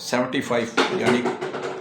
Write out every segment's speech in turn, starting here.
75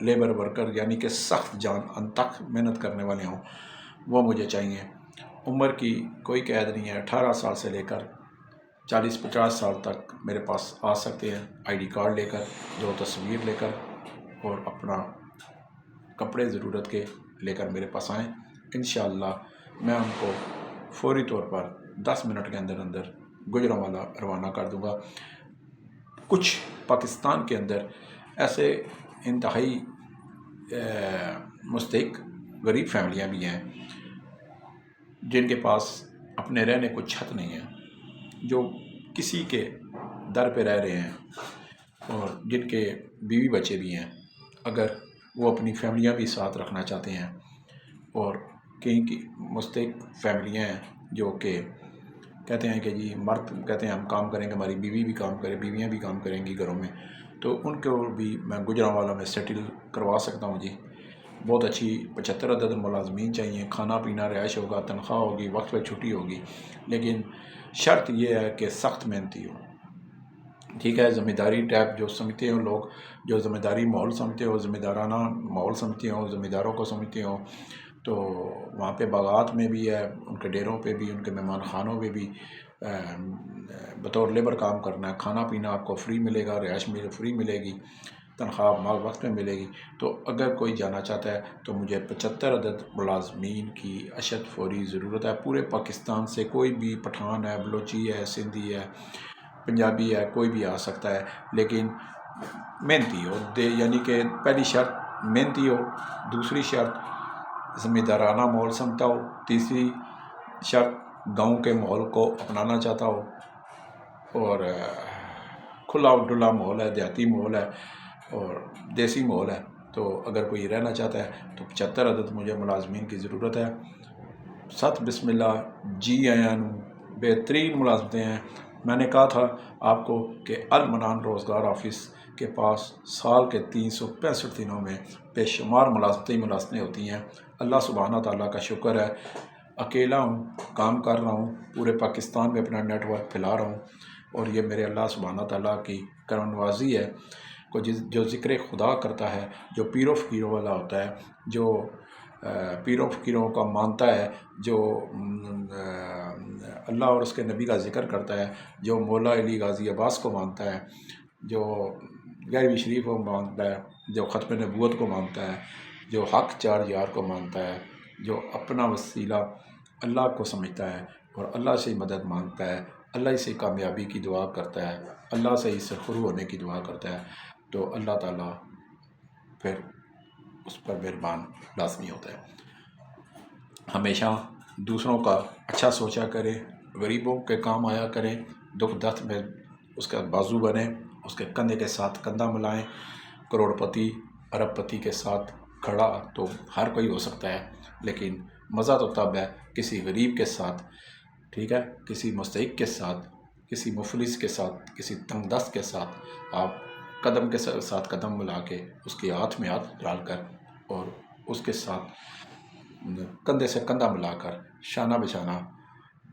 labour worker یعنی کہ سخت جان انتک محنت کرنے والے ہوں وہ مجھے چاہیے۔ عمر کی کوئی قید نہیں ہے، 18 سال سے لے کر 40-50 سال تک میرے پاس آ سکتے ہیں آئی ڈی کارڈ لے کر، دو تصویر لے کر، اور اپنا کپڑے ضرورت کے لے کر میرے پاس آئیں۔ انشاءاللہ میں ان کو فوری طور پر 10 منٹ کے اندر اندر گوجرانوالہ روانہ کر دوں گا۔ کچھ پاکستان کے اندر ایسے انتہائی مستحق غریب فیملیاں بھی ہیں جن کے پاس اپنے رہنے کو چھت نہیں ہے، جو کسی کے در پہ رہ رہے ہیں اور جن کے بیوی بچے بھی ہیں۔ اگر وہ اپنی فیملیاں بھی ساتھ رکھنا چاہتے ہیں، اور کئی کی مستحق فیملیاں ہیں جو کہ کہتے ہیں کہ جی مرد کہتے ہیں ہم کام کریں گے، ہماری بیوی بھی کام کرے، بیویاں بھی کام کریں گی گھروں میں، تو ان کو بھی میں گوجرانوالہ میں سیٹل کروا سکتا ہوں جی۔ بہت اچھی 75 عدد ملازمین چاہیے، کھانا پینا رہائش ہوگا، تنخواہ ہوگی، وقت پہ چھٹی ہوگی، لیکن شرط یہ ہے کہ سخت محنتی ہو، ٹھیک ہے۔ ذمہ داری ٹائپ جو سمجھتے ہوں لوگ، جو ذمہ داری ماحول سمجھتے ہو، ذمہ دارانہ ماحول سمجھتے ہوں، ذمہ داروں کو سمجھتے ہوں، تو وہاں پہ باغات میں بھی ہے، ان کے ڈیروں پہ بھی، ان کے مہمان خانوں پہ بھی بطور لیبر کام کرنا ہے۔ کھانا پینا آپ کو فری ملے گا، رہائش فری ملے گی، تنخواہ مال وقت میں ملے گی۔ تو اگر کوئی جانا چاہتا ہے تو مجھے 75 عدد ملازمین کی اشد فوری ضرورت ہے۔ پورے پاکستان سے کوئی بھی پٹھان ہے، بلوچی ہے، سندھی ہے، پنجابی ہے، کوئی بھی آ سکتا ہے، لیکن محنتی ہو، یعنی کہ پہلی شرط محنتی ہو، دوسری شرط ذمہ دارانہ ماحول سمجھتا ہو، تیسری شرط گاؤں کے ماحول کو اپنانا چاہتا ہو، اور کھلا ڈلا ماحول ہے، دیہاتی ماحول ہے اور دیسی ماحول ہے۔ تو اگر کوئی رہنا چاہتا ہے تو 75 عدد مجھے ملازمین کی ضرورت ہے۔ 7 بسم اللہ جی آیاں نوں بہترین ملازمتیں ہیں۔ میں نے کہا تھا آپ کو کہ المنان روزگار آفس کے پاس سال کے 365 دنوں میں بے شمار ملازمتیں ہوتی ہیں۔ اللہ سبحانہ تعالیٰ کا شکر ہے، اکیلا ہوں، کام کر رہا ہوں، پورے پاکستان میں اپنا نیٹ ورک پھیلا رہا ہوں، اور یہ میرے اللہ سبحانہ تعالیٰ کی کرم نوازی ہے۔ جو ذکر خدا کرتا ہے، جو پیر و فقیروں والا ہوتا ہے، جو پیر و فقیروں کا مانتا ہے، جو اللہ اور اس کے نبی کا ذکر کرتا ہے، جو مولا علی غازی عباس کو مانتا ہے، جو غیبی شریف کو مانتا ہے، جو ختم نبوت کو مانتا ہے، جو حق چار یار کو مانتا ہے، جو اپنا وسیلہ اللہ کو سمجھتا ہے اور اللہ سے مدد مانگتا ہے، اللہ سے کامیابی کی دعا کرتا ہے، اللہ سے سرخرو ہونے کی دعا کرتا ہے، تو اللہ تعالیٰ پھر اس پر مہربان لازمی ہوتا ہے۔ ہمیشہ دوسروں کا اچھا سوچا کریں، غریبوں کے کام آیا کریں، دکھ درد میں اس کا بازو بنیں، اس کے کندھے کے ساتھ کندھا ملائیں۔ کروڑ پتی ارب پتی کے ساتھ کھڑا تو ہر کوئی ہو سکتا ہے، لیکن مزہ تو تب ہے کسی غریب کے ساتھ، ٹھیک ہے، کسی مستحق کے ساتھ، کسی مفلس کے ساتھ، کسی تنگ دست کے ساتھ آپ قدم کے ساتھ قدم ملا کے، اس کے ہاتھ میں ہاتھ ڈال کر اور اس کے ساتھ کندھے سے کندھا ملا کر شانہ بشانہ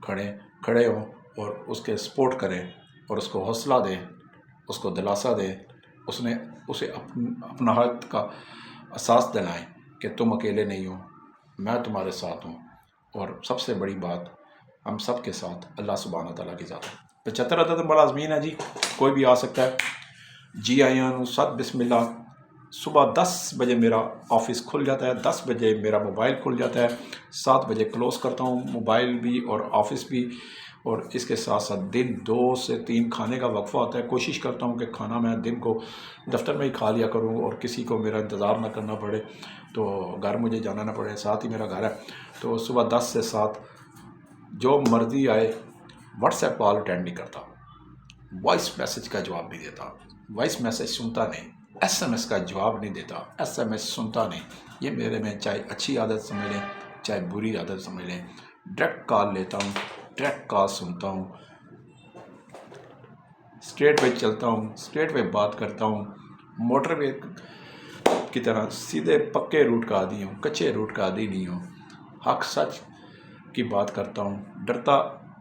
کھڑے ہوں اور اس کے سپورٹ کریں اور اس کو حوصلہ دیں، اس کو دلاسا دیں، اسے اپنا حق کا احساس دلائیں کہ تم اکیلے نہیں ہو، میں تمہارے ساتھ ہوں، اور سب سے بڑی بات ہم سب کے ساتھ اللہ سبحانہ تعالیٰ کی ذات ہے۔ 75 عدد ملازمین ہے جی، کوئی بھی آ سکتا ہے۔ جی آیاں نوں 7 بسم اللہ۔ صبح 10 بجے میرا آفس کھل جاتا ہے، 10 بجے میرا موبائل کھل جاتا ہے، 7 بجے کلوز کرتا ہوں، موبائل بھی اور آفس بھی، اور اس کے ساتھ ساتھ دن 2 سے 3 کھانے کا وقفہ ہوتا ہے۔ کوشش کرتا ہوں کہ کھانا میں دن کو دفتر میں ہی کھا لیا کروں اور کسی کو میرا انتظار نہ کرنا پڑے، تو گھر مجھے جانا نہ پڑے، ساتھ ہی میرا گھر ہے۔ تو صبح 10 سے 7 جو مرضی آئے، واٹس ایپ کال اٹینڈ نہیں کرتا، وائس میسج کا جواب نہیں دیتا، وائس میسج سنتا نہیں، ایس ایم ایس کا جواب نہیں دیتا، ایس ایم ایس سنتا نہیں۔ یہ میرے میں چاہے اچھی عادت سمجھ لیں چاہے بری عادت سمجھ لیں، ڈائریکٹ کال لیتا ہوں، ڈائریکٹ کال سنتا ہوں، اسٹریٹ پہ چلتا ہوں، اسٹریٹ پہ بات کرتا ہوں، موٹر وے کی طرح سیدھے پکے روٹ کا عادی ہوں، کچے روٹ کا عادی نہیں ہوں، حق سچ کی بات کرتا ہوں، ڈرتا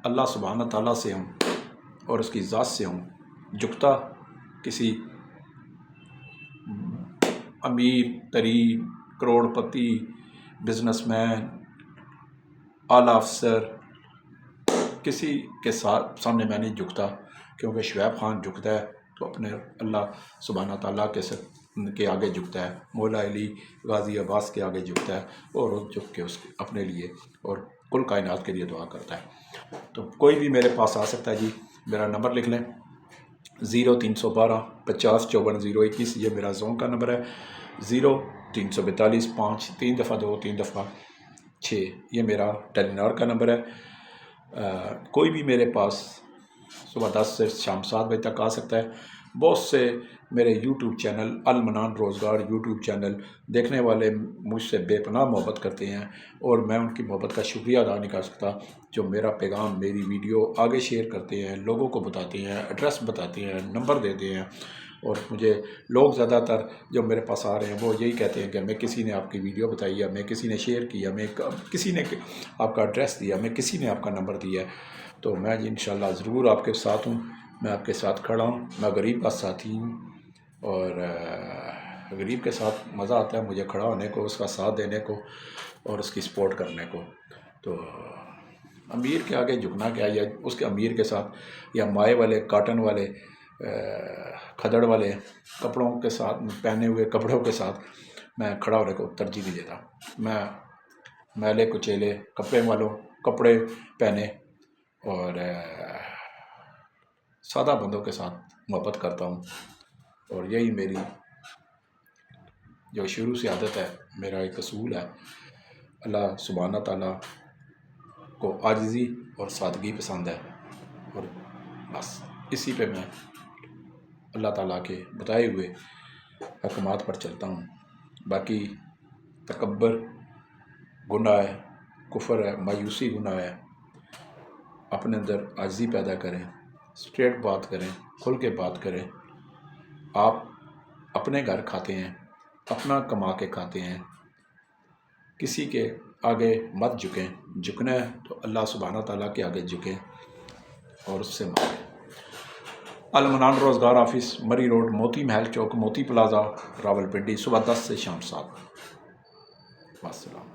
اللہ سبحانہ تعالیٰ سے ہوں اور اس کی ذات سے ہوں، جھکتا کسی امیر ترین کروڑپتی بزنس مین اعلیٰ افسر کسی کے سامنے میں نہیں جھکتا، کیونکہ شعیب خان جھکتا ہے تو اپنے اللہ سبحانہ تعالیٰ کے آگے جھکتا ہے، مولا علی غازی عباس کے آگے جھکتا ہے اور وہ جھک کے اپنے لیے اور کل کائنات کے لیے دعا کرتا ہے۔ تو کوئی بھی میرے پاس آ سکتا ہے جی، میرا نمبر لکھ لیں 0312 50 54 021، یہ میرا زون کا نمبر ہے۔ 0342 5 3 دفعہ 2 3 دفعہ 6، یہ میرا ٹیلی نار کا نمبر ہے۔ کوئی بھی میرے پاس صبح 10 سے شام 7 بجے تک آ سکتا ہے۔ بہت سے میرے یوٹیوب چینل المنان روزگار یوٹیوب چینل دیکھنے والے مجھ سے بے پناہ محبت کرتے ہیں، اور میں ان کی محبت کا شکریہ ادا نہیں کر سکتا، جو میرا پیغام میری ویڈیو آگے شیئر کرتے ہیں، لوگوں کو بتاتے ہیں، ایڈریس بتاتے ہیں، نمبر دیتے ہیں۔ اور مجھے لوگ زیادہ تر جو میرے پاس آ رہے ہیں وہ یہی کہتے ہیں کہ ہمیں کسی نے آپ کی ویڈیو بتائی ہے، ہمیں کسی نے شیئر کی، ہمیں کسی نے آپ کا ایڈریس دیا، ہمیں کسی نے آپ کا نمبر دیا ہے۔ تو میں انشاءاللہ ضرور آپ کے ساتھ ہوں، میں آپ کے ساتھ کھڑا ہوں، میں غریب کا ساتھی ہوں، اور غریب کے ساتھ مزہ آتا ہے مجھے کھڑا ہونے کو، اس کا ساتھ دینے کو اور اس کی سپورٹ کرنے کو۔ تو امیر کے آگے جھکنا کیا، یا اس کے امیر کے ساتھ یا مائع والے کاٹن والے کھدڑ والے کپڑوں کے ساتھ، پہنے ہوئے کپڑوں کے ساتھ میں کھڑا ہونے کو ترجیح نہیں دیتا۔ میں میلے کچیلے کپڑے پہنے اور سادہ بندوں کے ساتھ محبت کرتا ہوں، اور یہی میری جو شروع سے عادت ہے، میرا ایک اصول ہے۔ اللہ سبحانہ تعالیٰ کو عاجزی اور سادگی پسند ہے، اور بس اسی پہ میں اللہ تعالیٰ کے بتائے ہوئے احکامات پر چلتا ہوں۔ باقی تکبر گناہ ہے، کفر ہے، مایوسی گناہ ہے۔ اپنے اندر عاجزی پیدا کریں، اسٹریٹ بات کریں، کھل کے بات کریں۔ آپ اپنے گھر کھاتے ہیں، اپنا کما کے کھاتے ہیں، کسی کے آگے مت جھکیں۔ جھکنا ہے تو اللہ سبحانہ تعالیٰ کے آگے جھکیں اور اس سے مانگیں۔ المنان روزگار آفس، مری روڈ، موتی محل چوک، موتی پلازا، راولپنڈی، صبح 10 سے شام 7۔ والسلام۔